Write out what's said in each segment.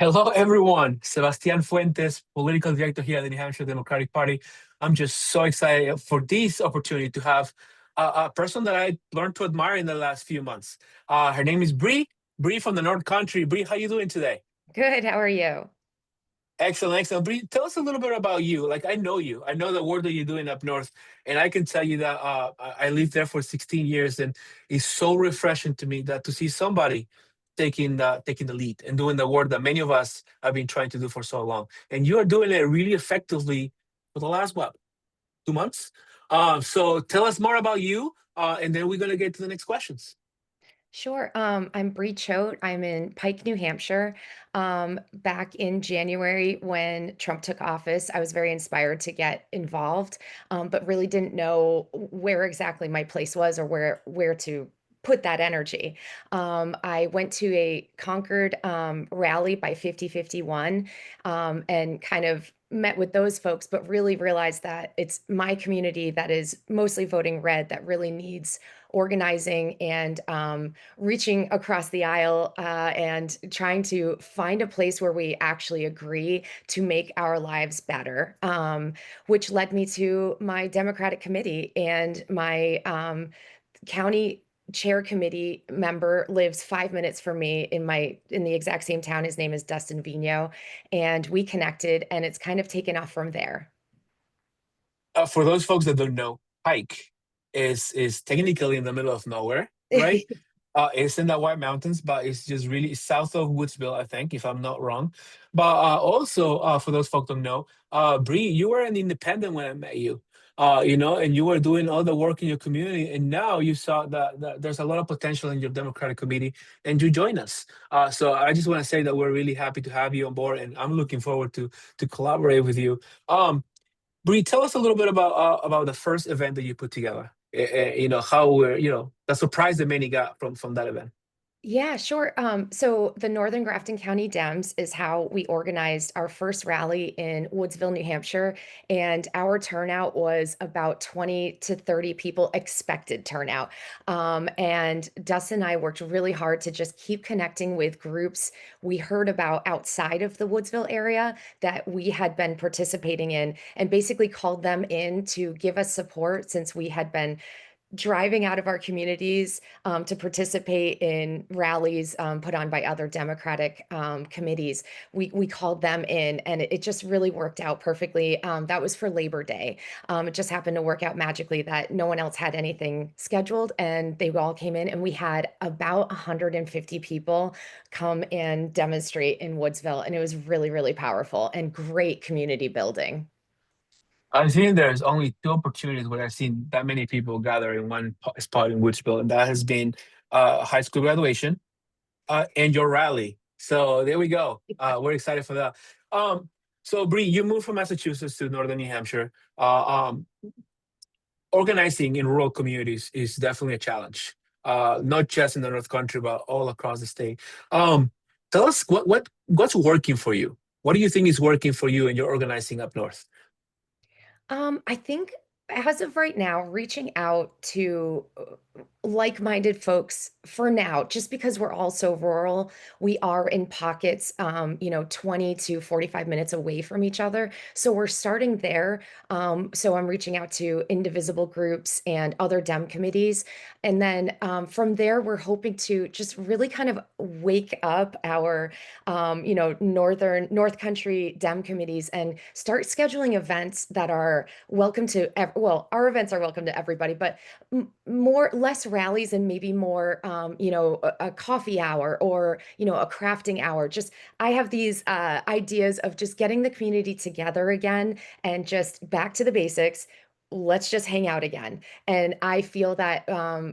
Hello, everyone. Sebastian Fuentes, political director here at the New Hampshire Democratic Party. I'm just so excited for this opportunity to have a person that I learned to admire in the last few months. Her name is Brie. Brie from the North Country. Brie, how you doing today? Good. How are you? Excellent, excellent. Brie, tell us a little bit about you. Like I know you. I know the work that you're doing up north, and I can tell you that I lived there for 16 years, and it's so refreshing to me that to see somebody taking the lead and doing the work that many of us have been trying to do for so long. And you are doing it really effectively for the last what, 2 months? So tell us more about you, and then we're gonna get to the next questions. Sure. I'm Brie Choate. I'm in Pike, New Hampshire. Back in January, when Trump took office, I was very inspired to get involved, but really didn't know where exactly my place was or where to put that energy. I went to a Concord rally by 5051 and kind of met with those folks, but really realized that it's my community that is mostly voting red that really needs organizing and reaching across the aisle and trying to find a place where we actually agree to make our lives better, which led me to my Democratic committee and my county chair committee member lives 5 minutes from me in the exact same town. His name is Dustin Vino, and we connected, and it's kind of taken off from there. For those folks that don't know, Pike is technically in the middle of nowhere, right? It's in the White Mountains, but it's just really south of Woodsville, I think, if I'm not wrong. But also, for those folks don't know, Bree, you were an independent when I met you, and you were doing all the work in your community, and now you saw that there's a lot of potential in your Democratic committee, and you join us. So I just want to say that we're really happy to have you on board, and I'm looking forward to collaborate with you. Bree, tell us a little bit about the first event that you put together. How we're the surprise that many got from that event. Yeah, sure. So the Northern Grafton County Dems is how we organized our first rally in Woodsville, New Hampshire, and our turnout was about 20 to 30 people expected turnout. And Dustin and I worked really hard to just keep connecting with groups we heard about outside of the Woodsville area that we had been participating in, and basically called them in to give us support since we had been driving out of our communities to participate in rallies put on by other Democratic committees. We called them in, and it just really worked out perfectly. That was for Labor Day. It just happened to work out magically that no one else had anything scheduled, and they all came in, and we had about 150 people come and demonstrate in Woodsville, and it was really, really powerful and great community building. I've seen there's only two opportunities where I've seen that many people gather in one spot in Woodsville, and that has been high school graduation and your rally. So there we go. We're excited for that. So Bree, you moved from Massachusetts to Northern New Hampshire. Organizing in rural communities is definitely a challenge, not just in the North Country, but all across the state. Um, Tell us what's working for you. What do you think is working for you in your organizing up north? I think as of right now, reaching out to like-minded folks for now, just because we're all so rural, we are in pockets, 20 to 45 minutes away from each other. So we're starting there. So I'm reaching out to indivisible groups and other Dem committees. And then from there, we're hoping to just really kind of wake up our, North Country Dem committees and start scheduling events that are welcome to, well, our events are welcome to everybody, but less rallies and maybe more, a coffee hour or, a crafting hour. Just, I have these ideas of just getting the community together again and just back to the basics. Let's just hang out again. And I feel that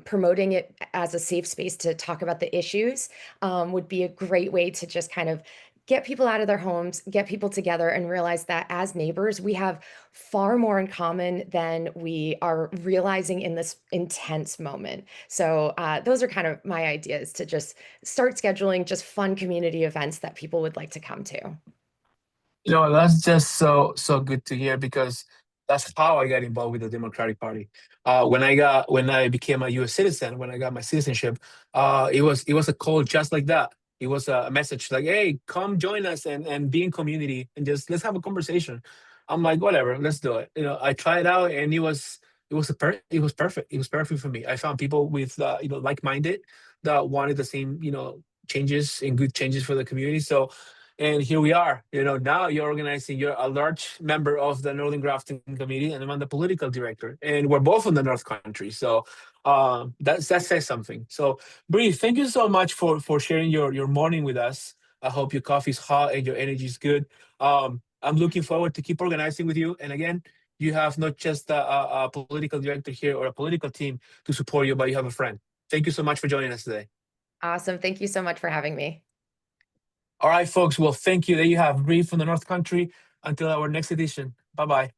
promoting it as a safe space to talk about the issues would be a great way to just kind of get people out of their homes, get people together, and realize that as neighbors, we have far more in common than we are realizing in this intense moment. So, those are kind of my ideas to just start scheduling just fun community events that people would like to come to. That's just so good to hear because that's how I got involved with the Democratic Party. When I became a U.S. citizen, when I got my citizenship, it was a call just like that. It was a message like, "Hey, come join us and be in community and just let's have a conversation." I'm like, "Whatever, let's do it." I tried it out, and it was perfect. It was perfect for me. I found people with like-minded that wanted the same changes and good changes for the community. So, and here we are. Now you're organizing. You're a large member of the Northern Grafting Committee, and I'm the political director. And we're both in the North Country, so that says something. So, Bree, thank you so much for sharing your morning with us. I hope your coffee's hot and your energy is good. I'm looking forward to keep organizing with you. And again, you have not just a political director here or a political team to support you, but you have a friend. Thank you so much for joining us today. Awesome. Thank you so much for having me. All right, folks. Well, thank you. There you have Bree from the North Country. Until our next edition. Bye bye.